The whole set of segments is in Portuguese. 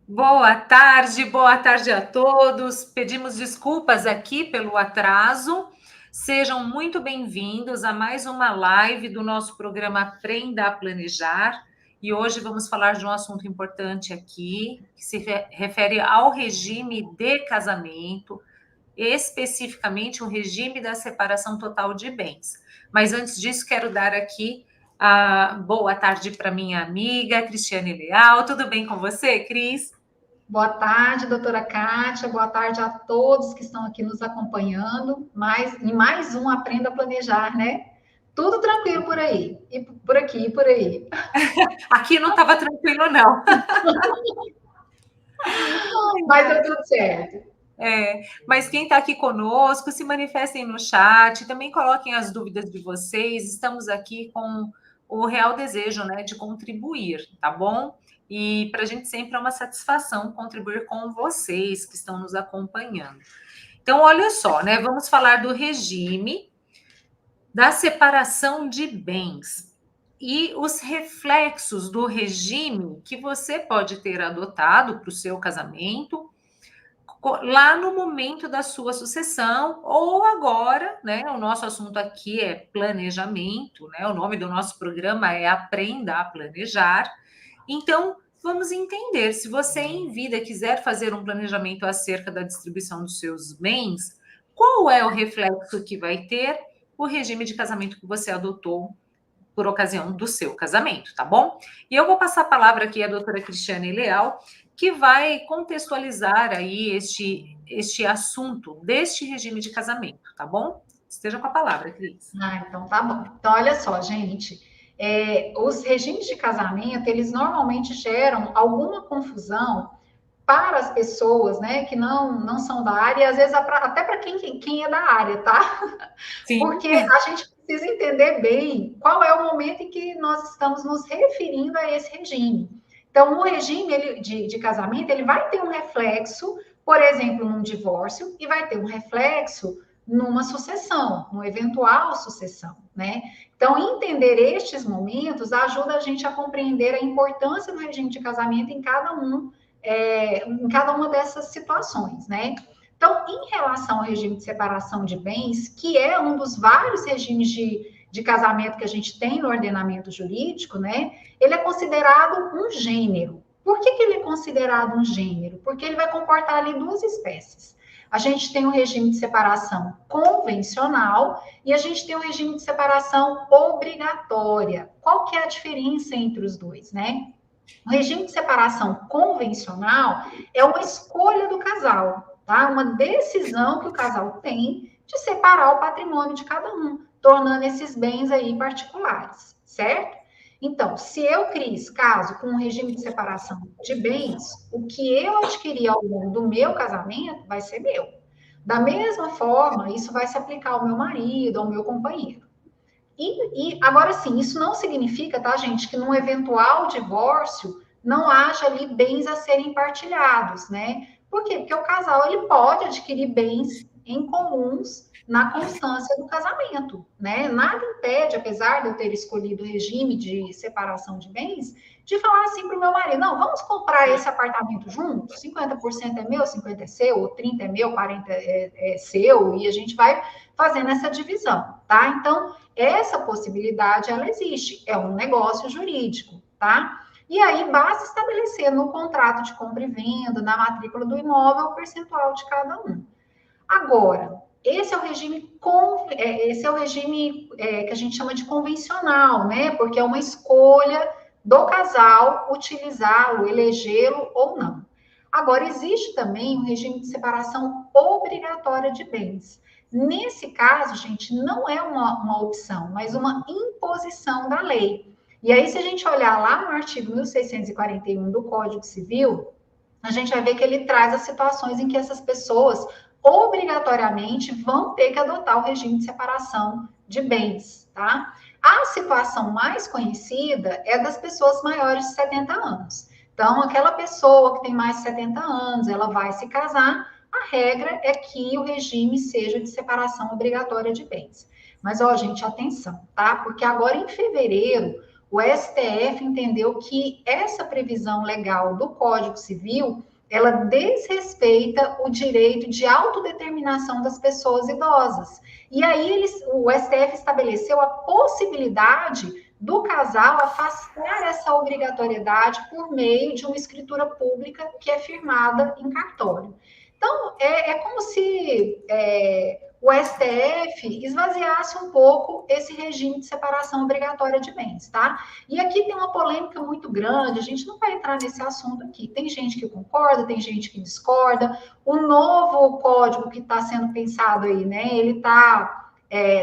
Boa tarde a todos. Pedimos desculpas aqui pelo atraso. Sejam muito bem-vindos a mais uma live do nosso programa Aprenda a Planejar. E hoje vamos falar de um assunto importante aqui, que se refere ao regime de casamento, especificamente o regime da separação total de bens. Mas antes disso, quero dar aqui a boa tarde para minha amiga Cristiane Leal. Tudo bem com você, Cris? Boa tarde, doutora Kátia. Boa tarde a todos que estão aqui nos acompanhando. Em mais um Aprenda a Planejar, né? Tudo tranquilo por aí, e por aqui, e por aí. Aqui não estava tranquilo, não. Mas deu tudo certo. Mas quem está aqui conosco, se manifestem no chat, também coloquem as dúvidas de vocês. Estamos aqui com o real desejo, né, de contribuir, tá bom? E para a gente sempre é uma satisfação contribuir com vocês que estão nos acompanhando. Então, olha só, né? Vamos falar do regime da separação de bens e os reflexos do regime que você pode ter adotado para o seu casamento lá no momento da sua sucessão ou agora, né? O nosso assunto aqui é planejamento, né? O nome do nosso programa é Aprenda a Planejar. Então, vamos entender se você em vida quiser fazer um planejamento acerca da distribuição dos seus bens, qual é o reflexo que vai ter o regime de casamento que você adotou por ocasião do seu casamento, tá bom? E eu vou passar a palavra aqui à doutora Cristiane Leal, que vai contextualizar aí este assunto deste regime de casamento, tá bom? Esteja com a palavra, Cris. Então tá bom. Então, olha só, gente. Os regimes de casamento, eles normalmente geram alguma confusão para as pessoas, né, que não são da área, e às vezes até para quem é da área, tá? Sim. Porque a gente precisa entender bem qual é o momento em que nós estamos nos referindo a esse regime. Então, o regime de casamento, ele vai ter um reflexo, por exemplo, num divórcio, e vai ter um reflexo numa sucessão, numa eventual sucessão, né? Então, entender estes momentos ajuda a gente a compreender a importância do regime de casamento em cada uma dessas situações, né? Então, em relação ao regime de separação de bens, que é um dos vários regimes de casamento que a gente tem no ordenamento jurídico, né? Ele é considerado um gênero. Por que ele é considerado um gênero? Porque ele vai comportar ali duas espécies. A gente tem o regime de separação convencional e a gente tem o regime de separação obrigatória. Qual que é a diferença entre os dois, né? O regime de separação convencional é uma escolha do casal, tá? Uma decisão que o casal tem de separar o patrimônio de cada um, tornando esses bens aí particulares, certo? Então, se eu, Cris, caso com um regime de separação de bens, o que eu adquiri ao longo do meu casamento vai ser meu. Da mesma forma, isso vai se aplicar ao meu marido, ao meu companheiro. E agora sim, isso não significa, tá, gente, que num eventual divórcio não haja ali bens a serem partilhados, né? Por quê? Porque o casal ele pode adquirir bens em comuns na constância do casamento, né? Nada impede, apesar de eu ter escolhido o regime de separação de bens, de falar assim para o meu marido: não, vamos comprar esse apartamento juntos? 50% é meu, 50% é seu, ou 30% é meu, 40% é seu, e a gente vai fazendo essa divisão, tá? Então, essa possibilidade, ela existe, é um negócio jurídico, tá? E aí, basta estabelecer no contrato de compra e venda, na matrícula do imóvel, o percentual de cada um. Agora, esse é o regime que a gente chama de convencional, né? Porque é uma escolha do casal utilizá-lo, elegê-lo ou não. Agora, existe também um regime de separação obrigatória de bens. Nesse caso, gente, não é uma opção, mas uma imposição da lei. E aí, se a gente olhar lá no artigo 1641 do Código Civil, a gente vai ver que ele traz as situações em que essas pessoas obrigatoriamente vão ter que adotar o regime de separação de bens, tá? A situação mais conhecida é das pessoas maiores de 70 anos. Então, aquela pessoa que tem mais de 70 anos, ela vai se casar, a regra é que o regime seja de separação obrigatória de bens. Mas, ó, gente, atenção, tá? Porque agora em fevereiro, o STF entendeu que essa previsão legal do Código Civil, ela desrespeita o direito de autodeterminação das pessoas idosas. E aí o STF estabeleceu a possibilidade do casal afastar essa obrigatoriedade por meio de uma escritura pública que é firmada em cartório. Então, é como se o STF esvaziasse um pouco esse regime de separação obrigatória de bens, tá? E aqui tem uma polêmica muito grande, a gente não vai entrar nesse assunto aqui. Tem gente que concorda, tem gente que discorda. O novo código que está sendo pensado aí, né? Ele está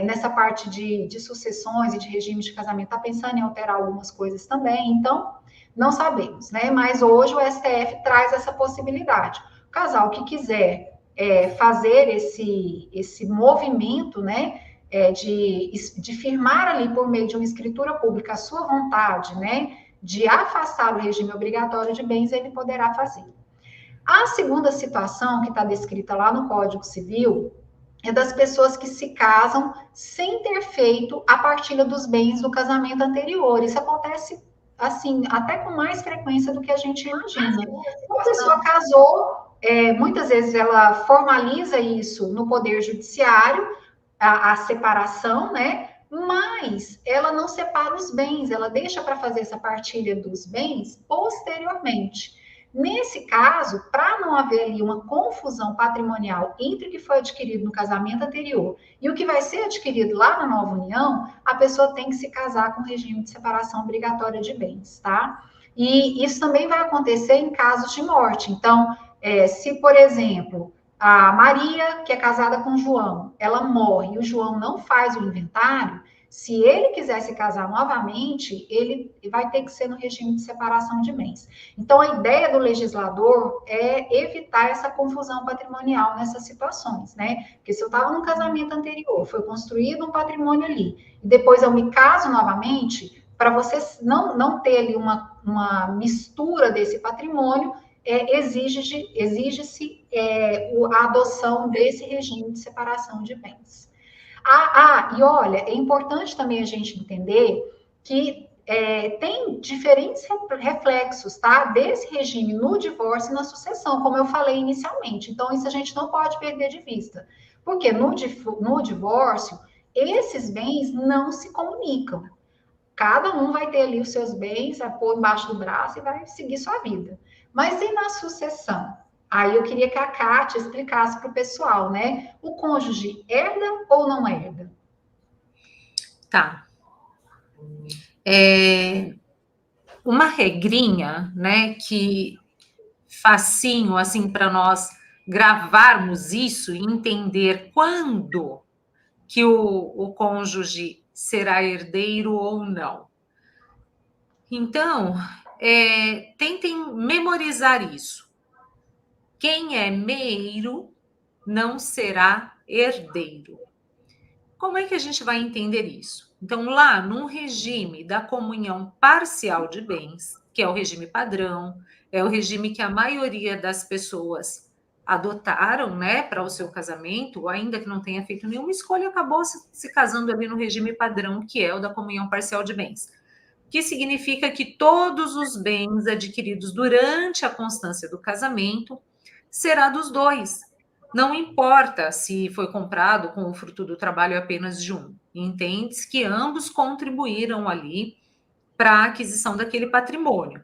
nessa parte de sucessões e de regime de casamento, está pensando em alterar algumas coisas também, então não sabemos, né? Mas hoje o STF traz essa possibilidade. O casal que quiser fazer esse movimento, né, de firmar ali por meio de uma escritura pública a sua vontade, né, de afastar o regime obrigatório de bens, ele poderá fazer. A segunda situação que está descrita lá no Código Civil é das pessoas que se casam sem ter feito a partilha dos bens do casamento anterior. Isso acontece, assim, até com mais frequência do que a gente imagina. Uma pessoa casou, muitas vezes ela formaliza isso no Poder Judiciário, a separação, né? Mas ela não separa os bens, ela deixa para fazer essa partilha dos bens posteriormente. Nesse caso, para não haver ali uma confusão patrimonial entre o que foi adquirido no casamento anterior e o que vai ser adquirido lá na nova união, a pessoa tem que se casar com regime de separação obrigatória de bens, tá? E isso também vai acontecer em casos de morte. Então, se, por exemplo, a Maria, que é casada com o João, ela morre e o João não faz o inventário, se ele quiser se casar novamente, ele vai ter que ser no regime de separação de bens. Então, a ideia do legislador é evitar essa confusão patrimonial nessas situações, né? Porque se eu estava num casamento anterior, foi construído um patrimônio ali, e depois eu me caso novamente, para você não ter ali uma mistura desse patrimônio, exige-se a adoção desse regime de separação de bens. E olha, é importante também a gente entender que tem diferentes reflexos, tá? Desse regime no divórcio e na sucessão, como eu falei inicialmente. Então, isso a gente não pode perder de vista. Porque no divórcio, esses bens não se comunicam. Cada um vai ter ali os seus bens, vai pôr embaixo do braço e vai seguir sua vida. Mas e na sucessão? Aí eu queria que a Kátia explicasse para o pessoal, né? O cônjuge herda ou não herda? Tá. Uma regrinha, né, que facinho, assim, para nós gravarmos isso e entender quando que o cônjuge será herdeiro ou não. Então, tentem memorizar isso. Quem é meiro não será herdeiro. Como é que a gente vai entender isso? Então, lá no regime da comunhão parcial de bens, que é o regime padrão, é o regime que a maioria das pessoas adotaram, né, para o seu casamento, ainda que não tenha feito nenhuma escolha, acabou se casando ali no regime padrão, que é o da comunhão parcial de bens. Que significa que todos os bens adquiridos durante a constância do casamento será dos dois. Não importa se foi comprado com o fruto do trabalho apenas de um. Entende-se que ambos contribuíram ali para a aquisição daquele patrimônio.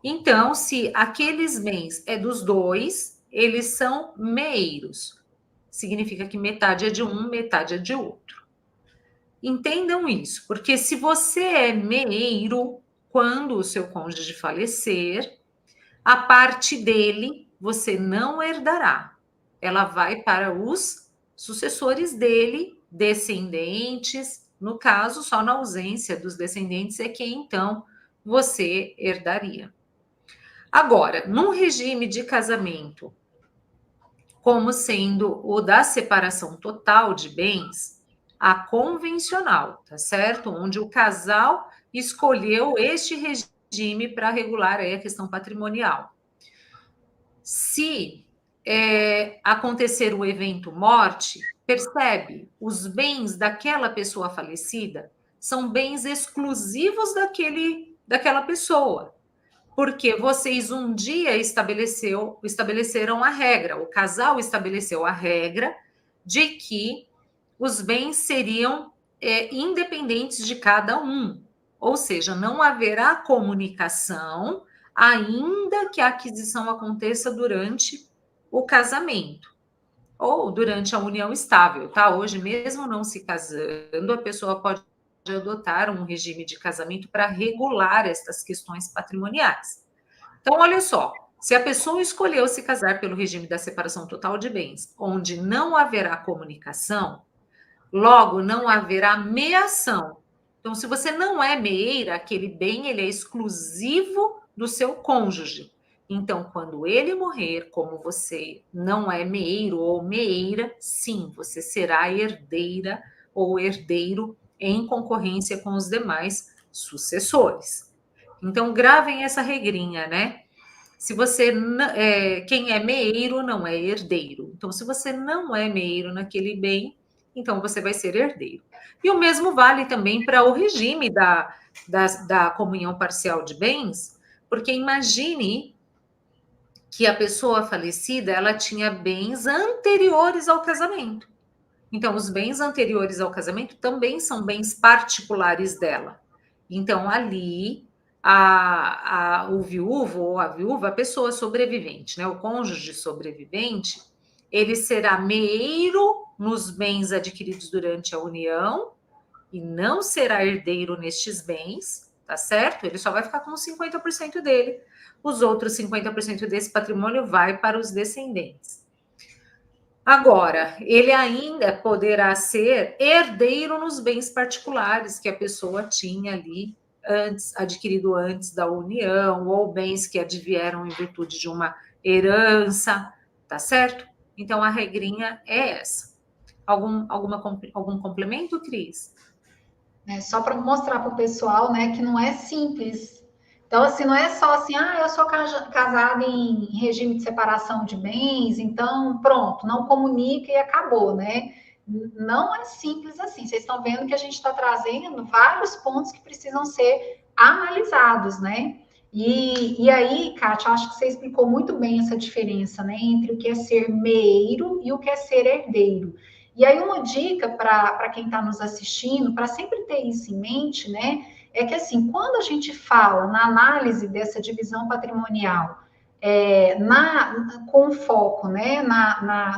Então, se aqueles bens é dos dois, eles são meiros. Significa que metade é de um, metade é de outro. Entendam isso, porque se você é meiro, quando o seu cônjuge falecer, a parte dele você não herdará. Ela vai para os sucessores dele, descendentes. No caso, só na ausência dos descendentes é que então você herdaria. Agora, num regime de casamento, como sendo o da separação total de bens, a convencional, tá certo? Onde o casal escolheu este regime para regular aí a questão patrimonial. Se acontecer o evento morte, percebe, os bens daquela pessoa falecida são bens exclusivos daquela pessoa, porque vocês um dia estabeleceram a regra, o casal estabeleceu a regra de que os bens seriam independentes de cada um, ou seja, não haverá comunicação, ainda que a aquisição aconteça durante o casamento ou durante a união estável, tá? Hoje, mesmo não se casando, a pessoa pode adotar um regime de casamento para regular estas questões patrimoniais. Então, olha só, se a pessoa escolheu se casar pelo regime da separação total de bens, onde não haverá comunicação, logo não haverá meação. Então, se você não é meeira, aquele bem ele é exclusivo do seu cônjuge. Então, quando ele morrer, como você não é meeiro ou meeira, sim, você será herdeira ou herdeiro em concorrência com os demais sucessores. Então, gravem essa regrinha, né? Se você quem é meeiro não é herdeiro. Então, se você não é meeiro naquele bem, então você vai ser herdeiro. E o mesmo vale também para o regime da comunhão parcial de bens, porque imagine que a pessoa falecida ela tinha bens anteriores ao casamento. Então, os bens anteriores ao casamento também são bens particulares dela. Então, ali, o viúvo ou a viúva, a pessoa sobrevivente, né, o cônjuge sobrevivente, ele será meeiro nos bens adquiridos durante a união e não será herdeiro nestes bens, tá certo? Ele só vai ficar com os 50% dele. Os outros 50% desse patrimônio vai para os descendentes. Agora, ele ainda poderá ser herdeiro nos bens particulares que a pessoa tinha ali adquirido antes da união, ou bens que advieram em virtude de uma herança, tá certo? Então, a regrinha é essa. Algum complemento, Cris? Só para mostrar para o pessoal, né, que não é simples. Então, assim, não é só assim, eu sou casada em regime de separação de bens, então pronto, não comunica e acabou, né? Não é simples assim. Vocês estão vendo que a gente está trazendo vários pontos que precisam ser analisados, né? E aí, Kátia, acho que você explicou muito bem essa diferença, né, entre o que é ser meeiro e o que é ser herdeiro. E aí, uma dica para quem está nos assistindo, para sempre ter isso em mente, né? É que assim, quando a gente fala na análise dessa divisão patrimonial, com foco, né,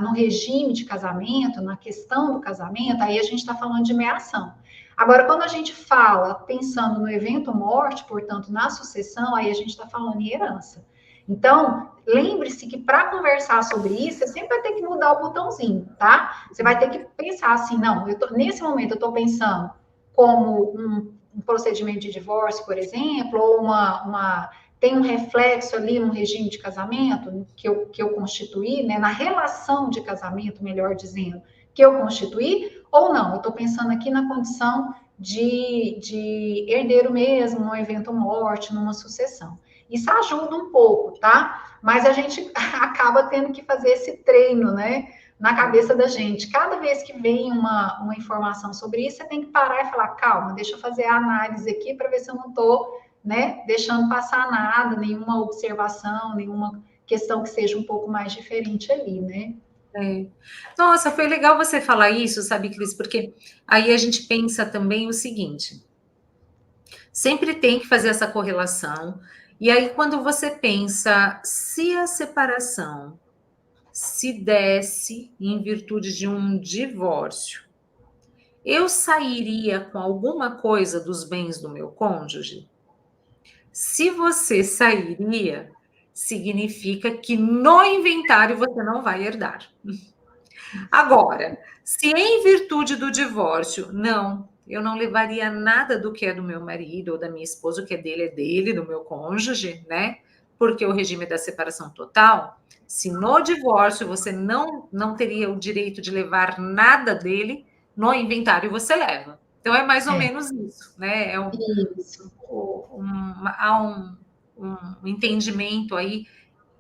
no regime de casamento, na questão do casamento, aí a gente está falando de meação. Agora, quando a gente fala pensando no evento morte, portanto, na sucessão, aí a gente está falando em herança. Então, lembre-se que para conversar sobre isso, você sempre vai ter que mudar o botãozinho, tá? Você vai ter que pensar assim, não, nesse momento eu estou pensando como um procedimento de divórcio, por exemplo, ou tem um reflexo ali no regime de casamento que eu constituí, né, na relação de casamento, melhor dizendo, que eu constituí, ou não, eu estou pensando aqui na condição de herdeiro mesmo, no evento morte, numa sucessão. Isso ajuda um pouco, tá? Mas a gente acaba tendo que fazer esse treino, né? Na cabeça da gente. Cada vez que vem uma informação sobre isso, você tem que parar e falar, calma, deixa eu fazer a análise aqui para ver se eu não estou, né, deixando passar nada, nenhuma observação, nenhuma questão que seja um pouco mais diferente ali, né? Nossa, foi legal você falar isso, sabe, Cris? Porque aí a gente pensa também o seguinte: sempre tem que fazer essa correlação. E aí, quando você pensa, se a separação se desse em virtude de um divórcio, eu sairia com alguma coisa dos bens do meu cônjuge? Se você sairia, significa que no inventário você não vai herdar. Agora, se em virtude do divórcio, não, eu não levaria nada do que é do meu marido ou da minha esposa, o que é dele, do meu cônjuge, né? Porque o regime da separação total, se no divórcio você não teria o direito de levar nada dele, no inventário você leva. Então é mais ou menos isso, né? Isso. Há um entendimento aí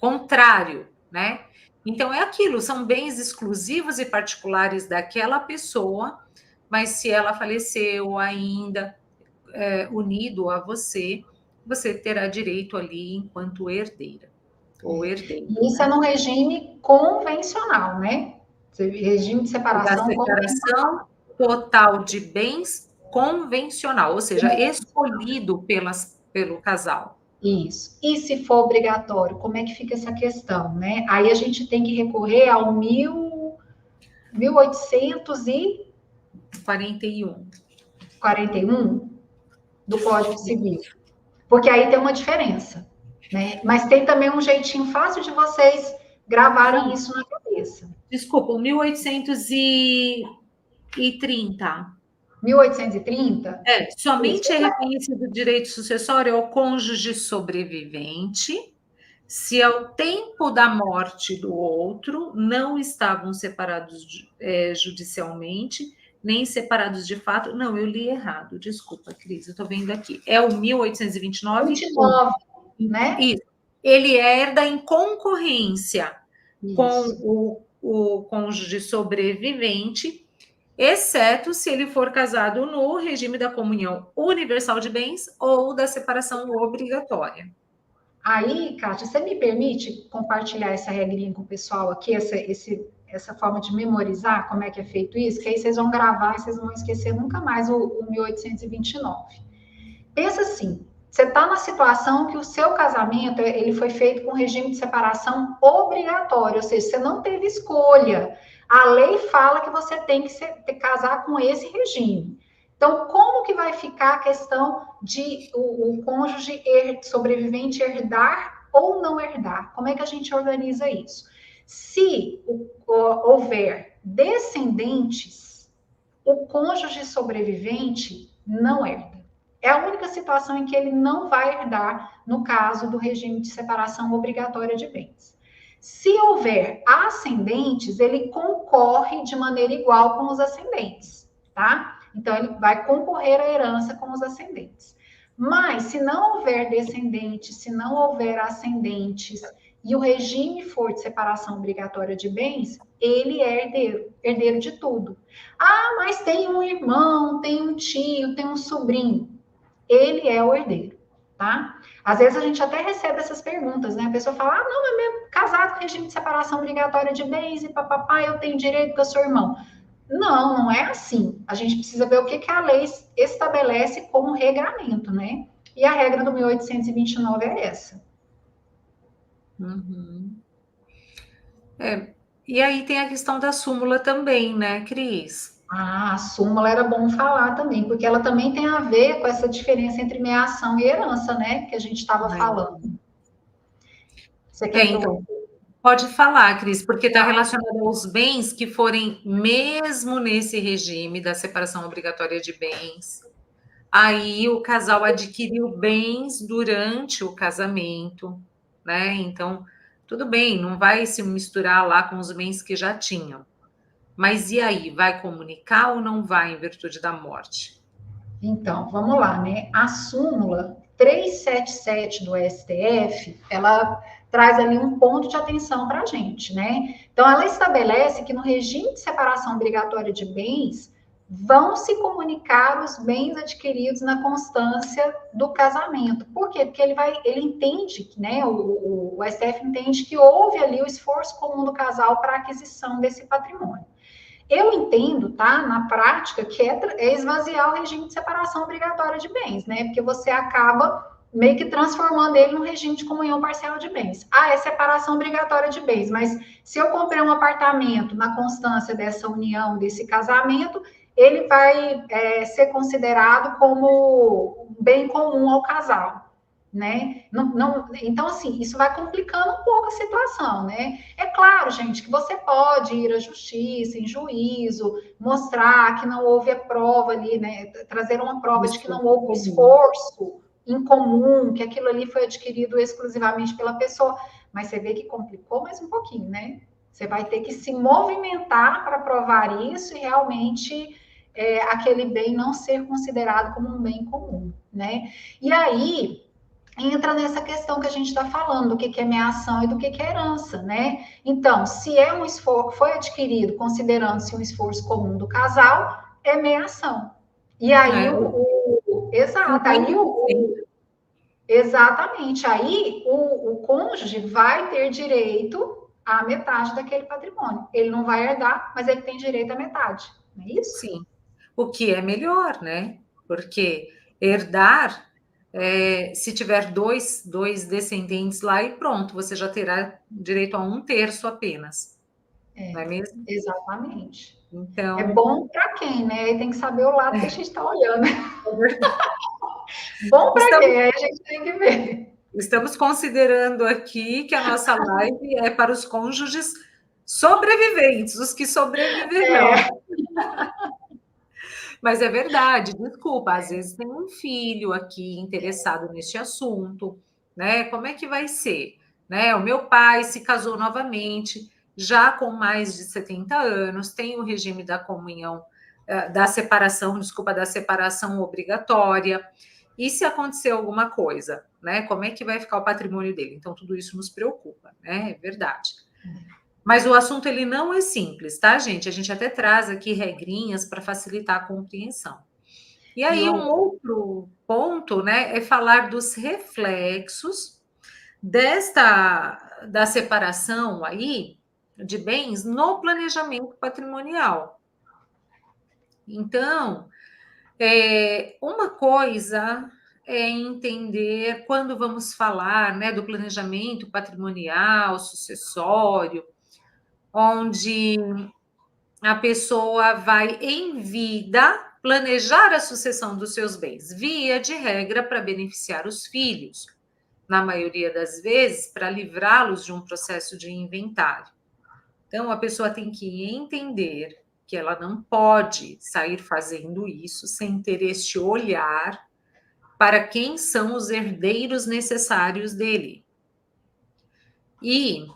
contrário, né? Então é aquilo, são bens exclusivos e particulares daquela pessoa, mas se ela faleceu ainda, unido a você, você terá direito ali enquanto herdeira ou herdeiro. E isso é no regime convencional, né? Regime de Da separação convencional. separação total de bens convencional, ou seja, escolhido pelo casal. Isso. E se for obrigatório, como é que fica essa questão, né? Aí a gente tem que recorrer ao 1841 41. do Código Civil. Porque aí tem uma diferença, né? Mas tem também um jeitinho fácil de vocês gravarem isso na cabeça. Desculpa, 1830. 1830? Somente é reconhecido o direito sucessório ao cônjuge sobrevivente se ao tempo da morte do outro não estavam separados judicialmente, nem separados de fato. Não, eu li errado, desculpa, Cris, eu estou vendo aqui. É o 1829? 29, né? Isso. Ele herda em concorrência Isso. com o cônjuge sobrevivente, exceto se ele for casado no regime da comunhão universal de bens ou da separação obrigatória. Aí, Kátia, você me permite compartilhar essa regrinha com o pessoal aqui, essa forma de memorizar como é que é feito isso? Que aí vocês vão gravar e vocês não vão esquecer nunca mais o 1829. Pensa assim, você está na situação que o seu casamento ele foi feito com regime de separação obrigatório, ou seja, você não teve escolha. A lei fala que você tem que casar com esse regime. Então, como que vai ficar a questão de o cônjuge sobrevivente herdar ou não herdar? Como é que a gente organiza isso? Se houver descendentes, o cônjuge sobrevivente não herda. É a única situação em que ele não vai herdar, no caso do regime de separação obrigatória de bens. Se houver ascendentes, ele concorre de maneira igual com os ascendentes, tá? Então, ele vai concorrer à herança com os ascendentes. Mas, se não houver descendentes, se não houver ascendentes, e o regime for de separação obrigatória de bens, ele é herdeiro de tudo. Ah, mas tem um irmão, tem um tio, tem um sobrinho. Ele é o herdeiro, tá? Às vezes a gente até recebe essas perguntas, né? A pessoa fala, ah, não, é mesmo casado com regime de separação obrigatória de bens e papapá, eu tenho direito porque eu sou irmão. Não, não é assim. A gente precisa ver o que a lei estabelece como regramento, né? E a regra do 1829 é essa. Uhum. E aí tem a questão da súmula também, né, Cris? Ah, a súmula era bom falar também, porque ela também tem a ver com essa diferença entre meação e herança, né? Que a gente estava falando. Você quer então, pode falar, Cris, porque está relacionado aos bens que forem mesmo nesse regime da separação obrigatória de bens. Aí o casal adquiriu bens durante o casamento, né? Então, tudo bem, não vai se misturar lá com os bens que já tinham. Mas e aí, vai comunicar ou não vai em virtude da morte? Então, vamos lá, né? A súmula 377 do STF, ela traz ali um ponto de atenção para a gente, né? Então, ela estabelece que no regime de separação obrigatória de bens, vão se comunicar os bens adquiridos na constância do casamento. Por quê? Porque ele entende, né? O STF entende que houve ali o esforço comum do casal para a aquisição desse patrimônio. Eu entendo, tá, na prática, que é esvaziar o regime de separação obrigatória de bens, né? Porque você acaba meio que transformando ele num regime de comunhão parcial de bens. Ah, é separação obrigatória de bens, mas se eu comprei um apartamento na constância dessa união, desse casamento, ele vai ser considerado como um bem comum ao casal, né? Então, assim, isso vai complicando um pouco a situação, né? É claro, gente, que você pode ir à justiça, em juízo, mostrar que não houve a prova ali, né? Trazer uma prova de que não houve esforço em comum, que aquilo ali foi adquirido exclusivamente pela pessoa. Mas você vê que complicou mais um pouquinho, né? Você vai ter que se movimentar para provar isso e realmente aquele bem não ser considerado como um bem comum, né? E aí entra nessa questão que a gente está falando, do que é meação e do que é herança, né? Então, se é um esforço, foi adquirido considerando-se um esforço comum do casal, é meia-ação. E aí, exato, aí exatamente, aí o cônjuge vai ter direito à metade daquele patrimônio. Ele não vai herdar, mas ele tem direito à metade, não é isso? Sim, o que é melhor, né? Porque herdar, se tiver dois descendentes lá e pronto, você já terá direito a um terço apenas, não é mesmo? Exatamente. É Então, bom para quem, né? Tem que saber o lado que a gente está olhando. é verdade. Bom para Estamos, quem? Aí a gente tem que ver. estamos considerando aqui que a nossa live é para os cônjuges sobreviventes, os que sobreviverão. É, Mas é verdade, desculpa, às vezes tem um filho aqui interessado neste assunto, né? Como é que vai ser? Né? O meu pai se casou novamente, já com mais de 70 anos, tem o regime da comunhão, da separação, desculpa, da separação obrigatória. E se acontecer alguma coisa, né? Como é que vai ficar o patrimônio dele? Então, tudo isso nos preocupa, né? É verdade. Mas o assunto ele não é simples, tá, gente? A gente até traz aqui regrinhas para facilitar a compreensão. E e aí, um o, outro ponto, né, é falar dos reflexos da separação aí de bens no planejamento patrimonial. Então, uma coisa é entender quando vamos falar, né, do planejamento patrimonial, sucessório, onde a pessoa vai, em vida, planejar a sucessão dos seus bens, via de regra, para beneficiar os filhos, na maioria das vezes, para livrá-los de um processo de inventário. Então, a pessoa tem que entender que ela não pode sair fazendo isso sem ter este olhar para quem são os herdeiros necessários dele. E,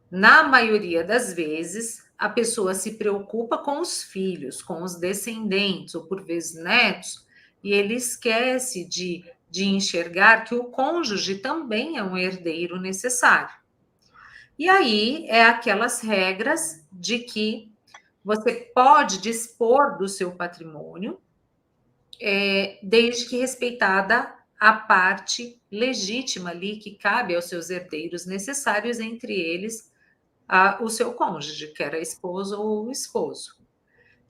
na maioria das vezes, a pessoa se preocupa com os filhos, com os descendentes, ou por vezes netos, e ele esquece de enxergar que o cônjuge também é um herdeiro necessário. E aí é aquelas regras de que você pode dispor do seu patrimônio, desde que respeitada a parte legítima ali que cabe aos seus herdeiros necessários, entre eles o seu cônjuge, quer a esposa ou o esposo.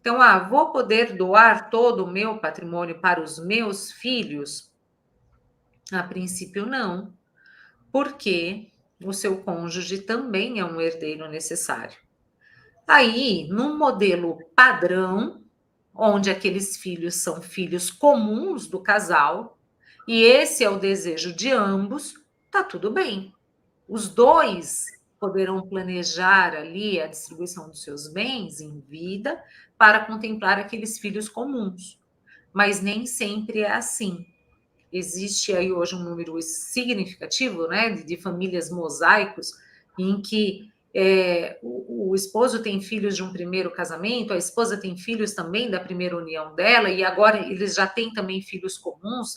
Então, vou poder doar todo o meu patrimônio para os meus filhos? A princípio, não, porque o seu cônjuge também é um herdeiro necessário. Aí, num modelo padrão, onde aqueles filhos são filhos comuns do casal, e esse é o desejo de ambos, tá tudo bem. Os dois poderão planejar ali a distribuição dos seus bens em vida para contemplar aqueles filhos comuns. Mas nem sempre é assim. Existe aí hoje um número significativo, né, de famílias mosaicos em que o esposo tem filhos de um primeiro casamento, a esposa tem filhos também da primeira união dela, e agora eles já têm também filhos comuns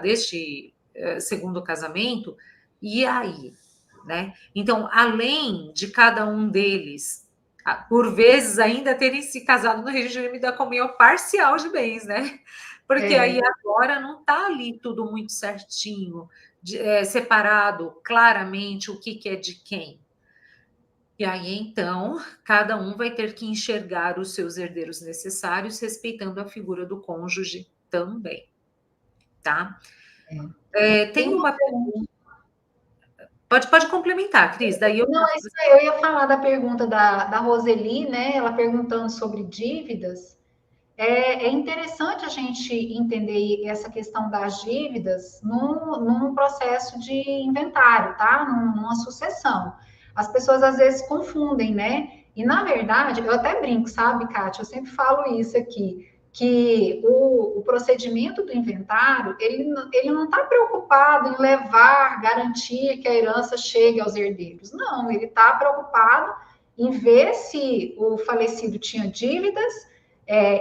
deste segundo casamento, e aí? Né? Então, além de cada um deles, por vezes, ainda terem se casado no regime da comunhão parcial de bens, né? Porque aí agora não está ali tudo muito certinho, separado claramente o que é de quem. E aí, então, cada um vai ter que enxergar os seus herdeiros necessários, respeitando a figura do cônjuge também, tá? Tem uma pergunta. Pode complementar, Cris, daí eu... Não, isso aí, eu ia falar da pergunta da Roseli, né? Ela perguntando sobre dívidas. É interessante a gente entender essa questão das dívidas num processo de inventário, tá? Numa sucessão. As pessoas às vezes confundem, né? E na verdade, eu até brinco, sabe, Kátia? Eu sempre falo isso aqui, que o procedimento do inventário, ele não está preocupado em levar, garantir que a herança chegue aos herdeiros. Não, ele está preocupado em ver se o falecido tinha dívidas,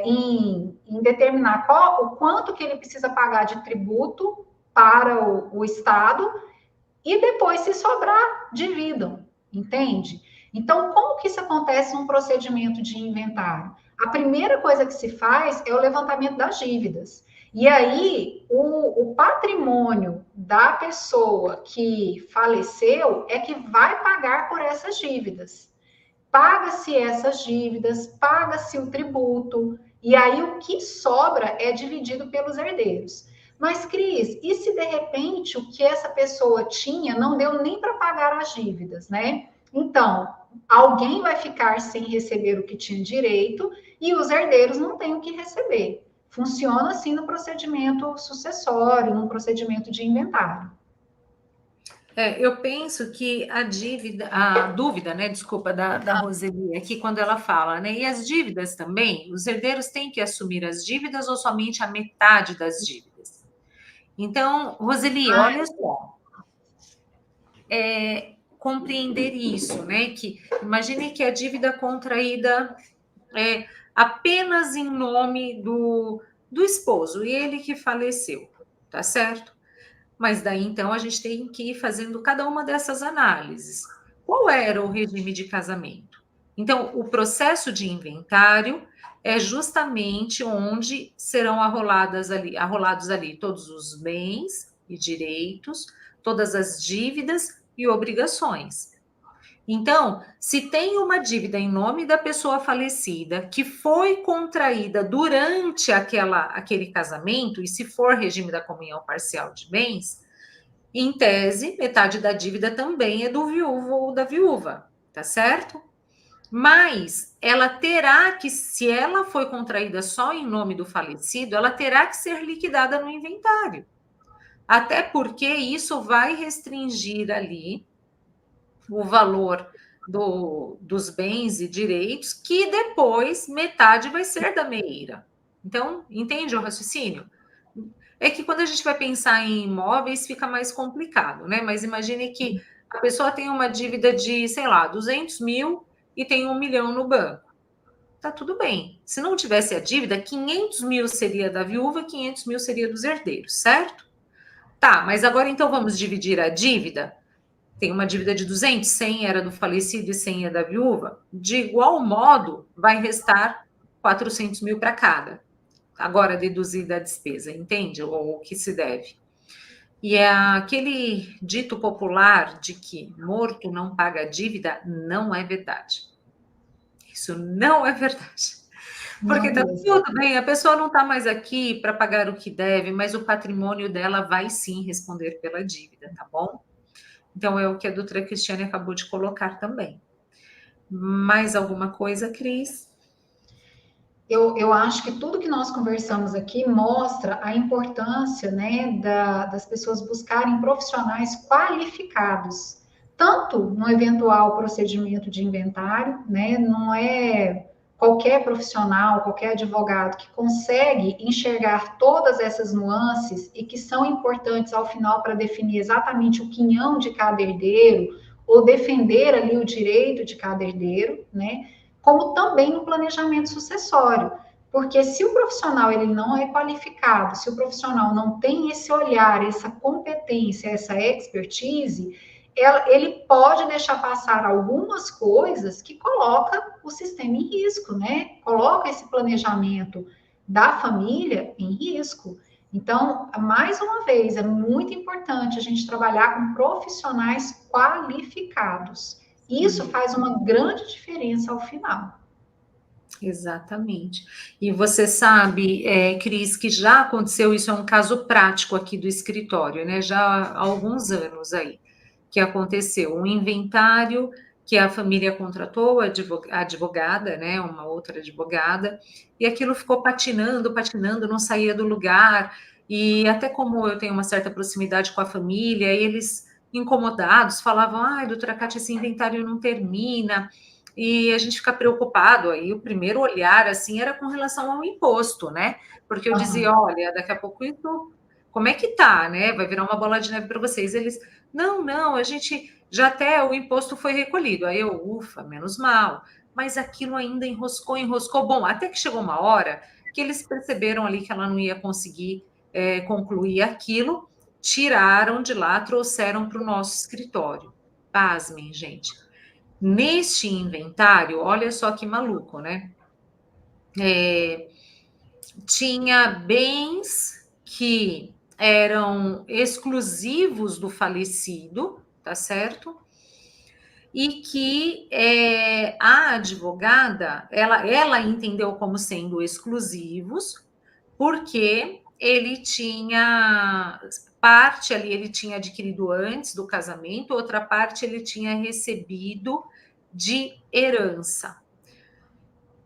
em determinar o quanto que ele precisa pagar de tributo para o Estado e depois, se sobrar, dividam, entende? Então, como que isso acontece num procedimento de inventário? a primeira coisa que se faz é o levantamento das dívidas. E aí, o patrimônio da pessoa que faleceu é que vai pagar por essas dívidas. Paga-se essas dívidas, paga-se o tributo, e aí o que sobra é dividido pelos herdeiros. Mas, Cris, e se de repente o que essa pessoa tinha não deu nem para pagar as dívidas, né? Então, alguém vai ficar sem receber o que tinha direito e os herdeiros não têm o que receber. Funciona assim no procedimento sucessório, no procedimento de inventário. Eu penso que a dúvida, né, desculpa, da Roseli, é que quando ela fala, né, e as dívidas também, os herdeiros têm que assumir as dívidas ou somente a metade das dívidas? Então, Roseli, olha só, compreender isso, né, que imagine que a dívida contraída é apenas em nome do esposo, e ele que faleceu, tá certo? Mas daí, então, a gente tem que ir fazendo cada uma dessas análises. Qual era o regime de casamento? Então, o processo de inventário é justamente onde serão arrolados ali todos os bens e direitos, todas as dívidas e obrigações. Então, se tem uma dívida em nome da pessoa falecida que foi contraída durante aquele casamento, e se for regime da comunhão parcial de bens, em tese, metade da dívida também é do viúvo ou da viúva, tá certo? Mas ela terá que, se ela foi contraída só em nome do falecido, ela terá que ser liquidada no inventário. Até porque isso vai restringir ali o valor dos bens e direitos, que depois metade vai ser da meieira. Então, entende o raciocínio? É que quando a gente vai pensar em imóveis, fica mais complicado, né? Mas imagine que a pessoa tem uma dívida de, sei lá, 200 mil e tem 1 milhão no banco. Tá tudo bem. Se não tivesse a dívida, 500 mil seria da viúva, 500 mil seria dos herdeiros, certo? Tá, mas agora então vamos dividir a dívida. Tem uma dívida de 200, 100 era do falecido e 100 é da viúva. De igual modo, vai restar 400 mil para cada. Agora, deduzida a despesa, entende? Ou o que se deve. E é aquele dito popular de que morto não paga dívida, não é verdade. Isso não é verdade. Porque Não está mesmo. tudo bem, a pessoa não está mais aqui para pagar o que deve, mas o patrimônio dela vai sim responder pela dívida, tá bom? Então, é o que a doutora Cristiane acabou de colocar também. Mais alguma coisa, Cris? Eu acho que tudo que nós conversamos aqui mostra a importância, né, das pessoas buscarem profissionais qualificados, tanto no eventual procedimento de inventário, né, não é qualquer profissional, qualquer advogado que consegue enxergar todas essas nuances e que são importantes ao final para definir exatamente o quinhão de cada herdeiro ou defender ali o direito de cada herdeiro, né? Como também no planejamento sucessório. Porque se o profissional ele não é qualificado, se o profissional não tem esse olhar, essa competência, essa expertise, ele pode deixar passar algumas coisas que coloca o sistema em risco, né? Coloca esse planejamento da família em risco. Então, mais uma vez, é muito importante a gente trabalhar com profissionais qualificados. Isso faz uma grande diferença ao final. Exatamente. E você sabe, Cris, que já aconteceu, isso é um caso prático aqui do escritório, né? Já há alguns anos aí, que aconteceu um inventário que a família contratou a advogada, né? Uma outra advogada, e aquilo ficou patinando, patinando, não saía do lugar. E até como eu tenho uma certa proximidade com a família, eles incomodados falavam: ai, doutora Cátia, esse inventário não termina. E a gente fica preocupado, aí o primeiro olhar, assim, era com relação ao imposto, né? Porque eu dizia, Uhum. olha, daqui a pouco isso, como é que tá, né? Vai virar uma bola de neve para vocês. Eles, não, a gente, já até o imposto foi recolhido. Aí eu, ufa, menos mal. Mas aquilo ainda enroscou. Bom, até que chegou uma hora que eles perceberam ali que ela não ia conseguir concluir aquilo, tiraram de lá, trouxeram para o nosso escritório. Pasmem, gente. Neste inventário, olha só que maluco, né? tinha bens que eram exclusivos do falecido, tá certo? E que a advogada, ela entendeu como sendo exclusivos, porque ele tinha parte ali, ele tinha adquirido antes do casamento, outra parte ele tinha recebido de herança.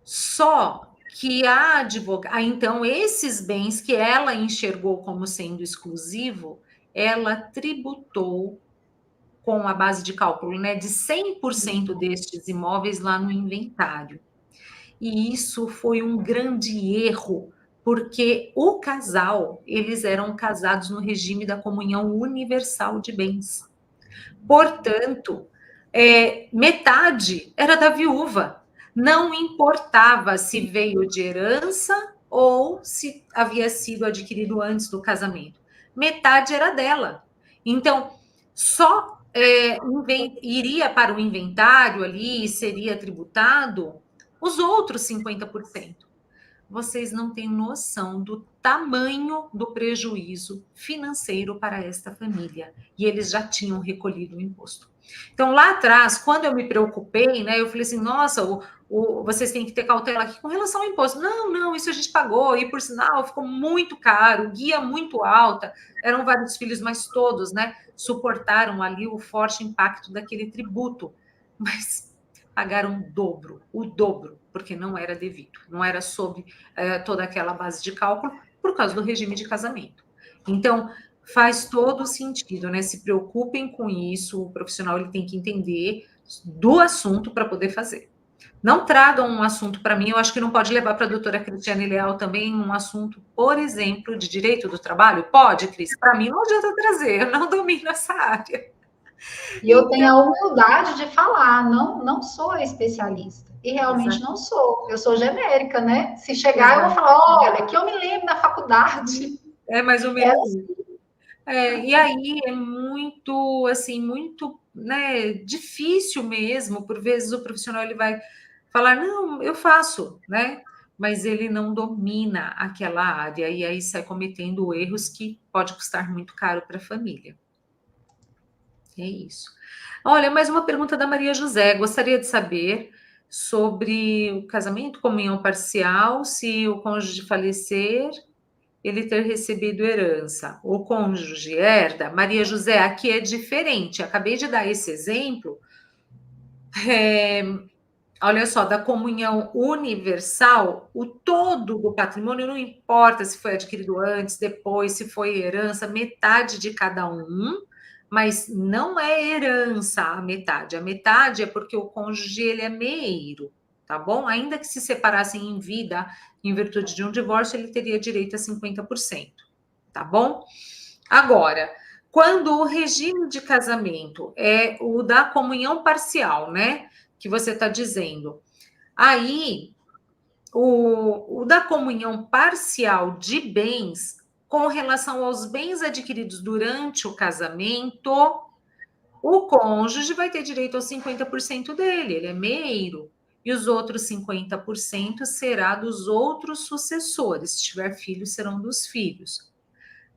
Só que a advogada, então esses bens que ela enxergou como sendo exclusivo, ela tributou com a base de cálculo, né, de 100% destes imóveis lá no inventário. E isso foi um grande erro, porque o casal, eles eram casados no regime da comunhão universal de bens. Portanto, metade era da viúva. Não importava se veio de herança ou se havia sido adquirido antes do casamento. Metade era dela. Então, só iria para o inventário ali e seria tributado os outros 50%. Vocês não têm noção do tamanho do prejuízo financeiro para esta família. E eles já tinham recolhido o imposto. Então, lá atrás, quando eu me preocupei, né, eu falei assim, nossa, vocês têm que ter cautela aqui com relação ao imposto. Não, isso a gente pagou, e por sinal, ficou muito caro, guia muito alta, eram vários filhos, mas todos, né, suportaram ali o forte impacto daquele tributo. Mas pagaram o dobro, porque não era devido, não era sobre toda aquela base de cálculo, por causa do regime de casamento. Então, faz todo sentido, né? Se preocupem com isso, o profissional ele tem que entender do assunto para poder fazer. Não tragam um assunto para mim, eu acho que não pode levar para a doutora Cristiane Leal também um assunto, por exemplo, de direito do trabalho? Pode, Cris, para mim não adianta trazer, eu não domino essa área. E eu tenho a humildade de falar, não sou especialista. E realmente não sou. Eu sou genérica, né? Se chegar, eu vou falar, olha, que eu me lembro da faculdade. É mais ou menos isso. E aí é muito, assim, muito, né, difícil mesmo, por vezes o profissional ele vai falar, não, eu faço, né, mas ele não domina aquela área, e aí sai cometendo erros que pode custar muito caro para a família. É isso. Olha, mais uma pergunta da Maria José, gostaria de saber sobre o casamento, comunhão parcial, se o cônjuge falecer ele ter recebido herança. O cônjuge herda. Maria José, aqui é diferente. Acabei de dar esse exemplo. Olha só, da comunhão universal, o todo do patrimônio, não importa se foi adquirido antes, depois, se foi herança, metade de cada um, mas não é herança a metade. A metade é porque o cônjuge ele é meeiro, tá bom? Ainda que se separassem em vida, em virtude de um divórcio, ele teria direito a 50%, tá bom? Agora, quando o regime de casamento é o da comunhão parcial, né? Que você está dizendo. Aí, o da comunhão parcial de bens, com relação aos bens adquiridos durante o casamento, o cônjuge vai ter direito aos 50% dele, ele é meeiro, e os outros 50% será dos outros sucessores. Se tiver filhos, serão dos filhos.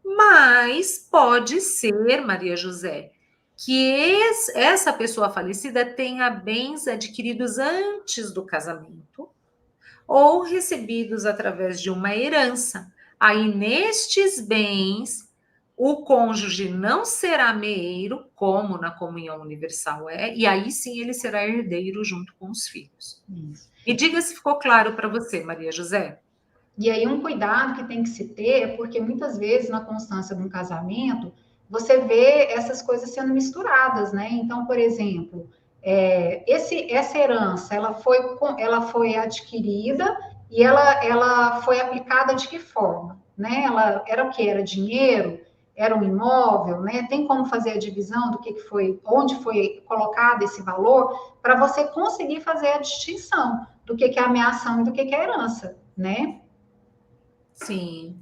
Mas pode ser, Maria José, que essa pessoa falecida tenha bens adquiridos antes do casamento ou recebidos através de uma herança. Aí, nestes bens, o cônjuge não será meeiro, como na comunhão universal e aí sim ele será herdeiro junto com os filhos. Isso. Me diga se ficou claro para você, Maria José. E aí, um cuidado que tem que se ter é porque muitas vezes na constância de um casamento você vê essas coisas sendo misturadas, né? Então, por exemplo, essa herança ela foi adquirida e ela foi aplicada de que forma? Né? Ela era o que? Era dinheiro? Era um imóvel? Né? Tem como fazer a divisão do que foi, onde foi colocado esse valor, para você conseguir fazer a distinção do que é ameação e do que é herança, né? Sim.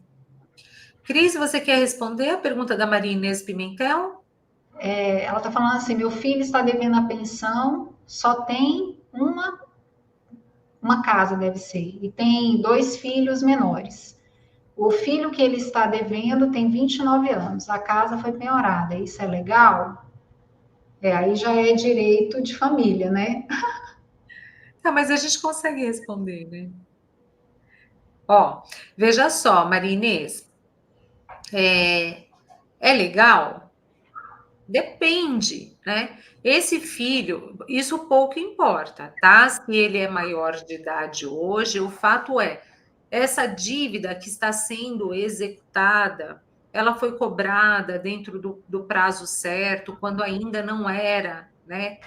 Cris, você quer responder a pergunta da Maria Inês Pimentel? Ela está falando assim: meu filho está devendo a pensão, só tem uma casa deve ser, e tem 2 filhos menores. O filho que ele está devendo tem 29 anos, a casa foi penhorada, isso é legal? Aí já é direito de família, né? Tá, mas a gente consegue responder, né? Ó, veja só, Maria Inês, é legal? Depende, né? Esse filho, isso pouco importa, tá? Se ele é maior de idade hoje, o fato é, essa dívida que está sendo executada, ela foi cobrada dentro do prazo certo, quando ainda não era, né?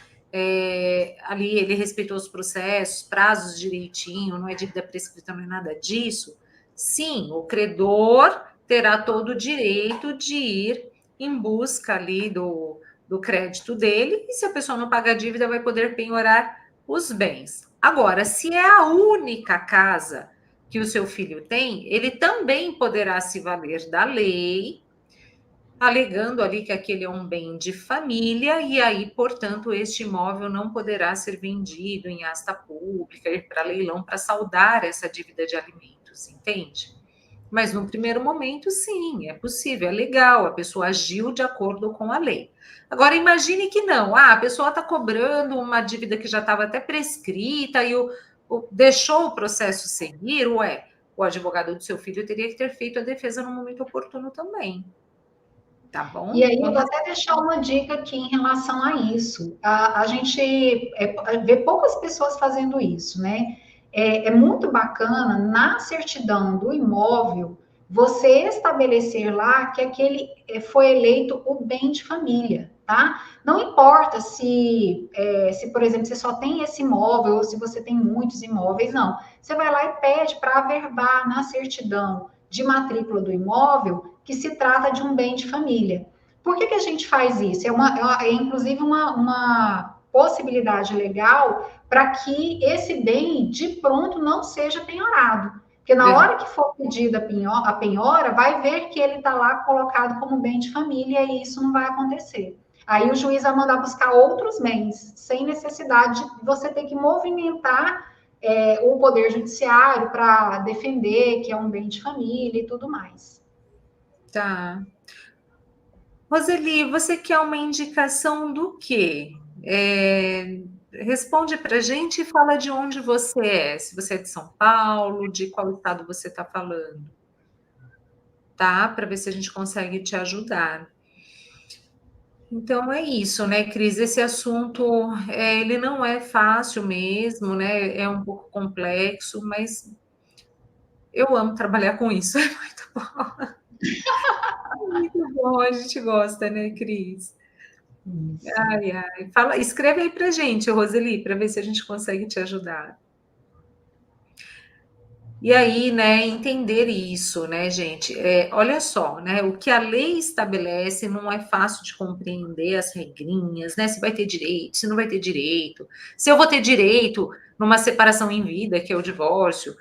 Ali ele respeitou os processos, prazos direitinho, não é dívida prescrita, não é nada disso. Sim, o credor terá todo o direito de ir em busca ali do crédito dele, e se a pessoa não paga a dívida, vai poder penhorar os bens. Agora, se é a única casa que o seu filho tem, ele também poderá se valer da lei, alegando ali que aquele é um bem de família, e aí, portanto, este imóvel não poderá ser vendido em asta pública, ir para leilão para saldar essa dívida de alimentos, entende? Mas no primeiro momento, sim, é possível, é legal, a pessoa agiu de acordo com a lei. Agora, imagine que não, a pessoa está cobrando uma dívida que já estava até prescrita e deixou o processo seguir, o advogado do seu filho teria que ter feito a defesa no momento oportuno também. Tá E bom? aí eu vou até deixar uma dica aqui em relação a isso. A gente vê poucas pessoas fazendo isso, né? É muito bacana na certidão do imóvel você estabelecer lá que aquele foi eleito o bem de família, tá? Não importa se, por exemplo, você só tem esse imóvel ou se você tem muitos imóveis, não. Você vai lá e pede para averbar na certidão de matrícula do imóvel que se trata de um bem de família. Por que a gente faz isso? Inclusive uma possibilidade legal para que esse bem de pronto não seja penhorado. Porque na hora que for pedida a penhora, vai ver que ele está lá colocado como bem de família e isso não vai acontecer. Aí o juiz vai mandar buscar outros bens, sem necessidade de você ter que movimentar o Poder Judiciário para defender que é um bem de família e tudo mais. Tá. Roseli, você quer uma indicação do quê? Responde para a gente e fala de onde você é. Se você é de São Paulo, de qual estado você está falando, tá? Para ver se a gente consegue te ajudar. Então é isso, né, Cris? Esse assunto, ele não é fácil mesmo, né? É um pouco complexo, mas eu amo trabalhar com isso. É muito bom. É muito bom, a gente gosta, né, Cris? Isso. Ai, ai. Fala, escreve aí pra gente, Roseli, para ver se a gente consegue te ajudar. E aí, né, entender isso, né, gente? Olha só, né? O que a lei estabelece não é fácil de compreender as regrinhas, né? Se vai ter direito, se não vai ter direito, se eu vou ter direito numa separação em vida, que é o divórcio,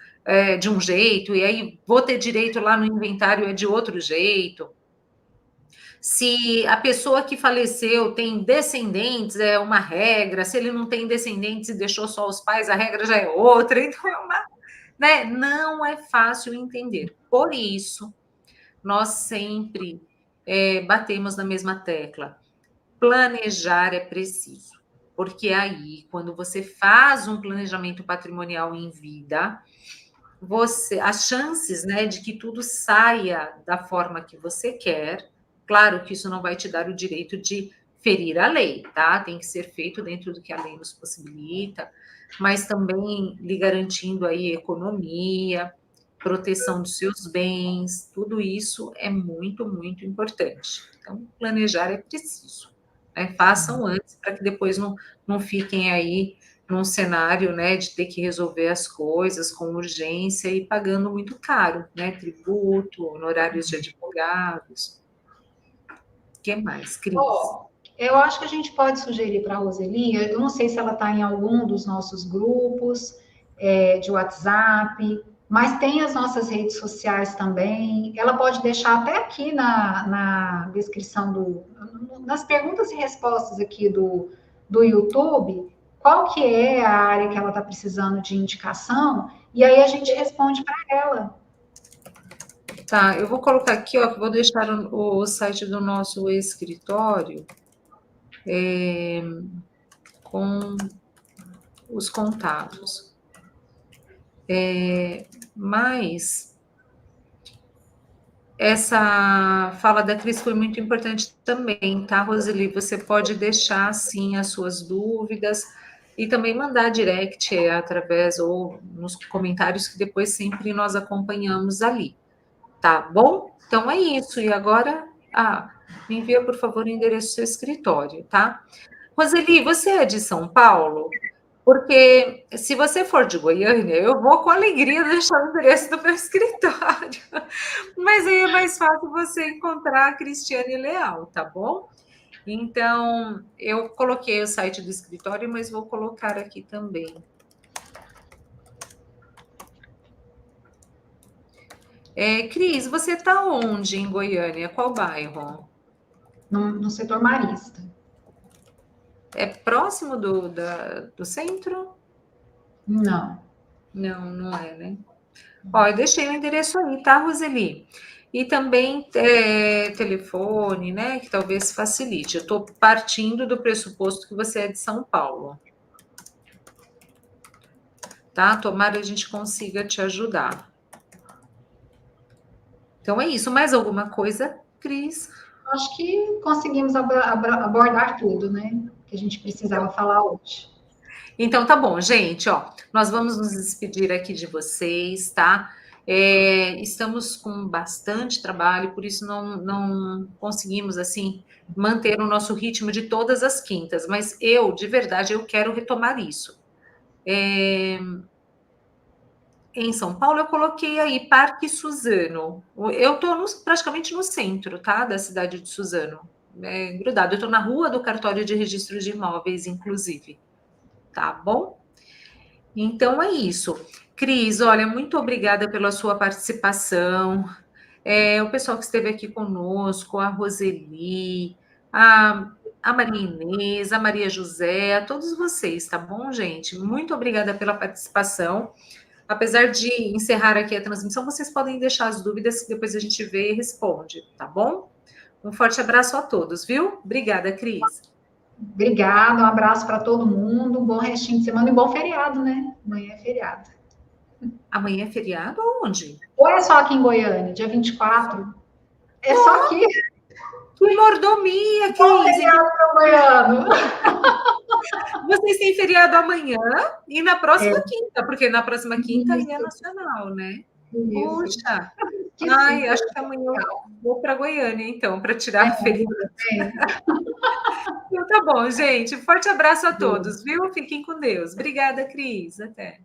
de um jeito, e aí vou ter direito lá no inventário é de outro jeito. Se a pessoa que faleceu tem descendentes, é uma regra, se ele não tem descendentes e deixou só os pais, a regra já é outra, então é uma, né? Não é fácil entender. Por isso, nós sempre batemos na mesma tecla. Planejar é preciso, porque aí, quando você faz um planejamento patrimonial em vida, as chances, né, de que tudo saia da forma que você quer. Claro que isso não vai te dar o direito de ferir a lei, tá? Tem que ser feito dentro do que a lei nos possibilita, mas também lhe garantindo aí economia, proteção dos seus bens, tudo isso é muito, muito importante. Então, planejar é preciso, né? Façam antes para que depois não fiquem aí num cenário, né, de ter que resolver as coisas com urgência e pagando muito caro, né? Tributo, honorários de advogados. O que mais, Cris? Oh, eu acho que a gente pode sugerir para a Roseli, eu não sei se ela está em algum dos nossos grupos de WhatsApp, mas tem as nossas redes sociais também. Ela pode deixar até aqui na descrição nas perguntas e respostas aqui do YouTube, qual que é a área que ela está precisando de indicação, e aí a gente responde para ela. Tá, eu vou colocar aqui, ó, que vou deixar o site do nosso escritório com os contatos. Mas essa fala da Cris foi muito importante também, tá, Roseli? Você pode deixar, sim, as suas dúvidas e também mandar direct através ou nos comentários que depois sempre nós acompanhamos ali, tá bom? Então é isso. E agora, me envia, por favor, o endereço do seu escritório, tá? Roseli, você é de São Paulo? Porque se você for de Goiânia, eu vou com alegria deixar o endereço do meu escritório. Mas aí é mais fácil você encontrar a Cristiane Leal, tá bom? Então, eu coloquei o site do escritório, mas vou colocar aqui também. Cris, você está onde em Goiânia? Qual bairro? No setor marista. É próximo do centro? Não. Não, não é, né? Ó, eu deixei o endereço aí, tá, Roseli? E também telefone, né? Que talvez facilite. Eu estou partindo do pressuposto que você é de São Paulo. Tá? Tomara a gente consiga te ajudar. Então é isso. Mais alguma coisa, Cris? Acho que conseguimos abordar tudo, né? Que a gente precisava falar hoje. Então tá bom, gente, ó. Nós vamos nos despedir aqui de vocês, tá? Estamos com bastante trabalho, por isso não conseguimos, assim, manter o nosso ritmo de todas as quintas, mas eu, de verdade, eu quero retomar isso. Em São Paulo, eu coloquei aí Parque Suzano. Eu estou praticamente no centro, tá? Da cidade de Suzano. Grudado. Eu estou na rua do cartório de registro de imóveis, inclusive. Tá bom? Então é isso. Cris, olha, muito obrigada pela sua participação. O pessoal que esteve aqui conosco, a Roseli, a Maria Inês, a Maria José, a todos vocês, tá bom, gente? Muito obrigada pela participação. Apesar de encerrar aqui a transmissão, vocês podem deixar as dúvidas que depois a gente vê e responde, tá bom? Um forte abraço a todos, viu? Obrigada, Cris. Obrigada, um abraço para todo mundo, um bom restinho de semana e bom feriado, né? Amanhã é feriado. Amanhã é feriado onde? Ou é só aqui em Goiânia, dia 24? É só aqui. Que mordomia, Cris! Bom feriado para Goiânia. Vocês têm feriado amanhã e na próxima quinta, porque na próxima quinta aí é nacional, né? Isso. Puxa! Que Ai, acho que amanhã eu vou para Goiânia, então, para tirar feriado. Então tá bom, gente. Forte abraço a todos, viu? Fiquem com Deus. Obrigada, Cris. Até.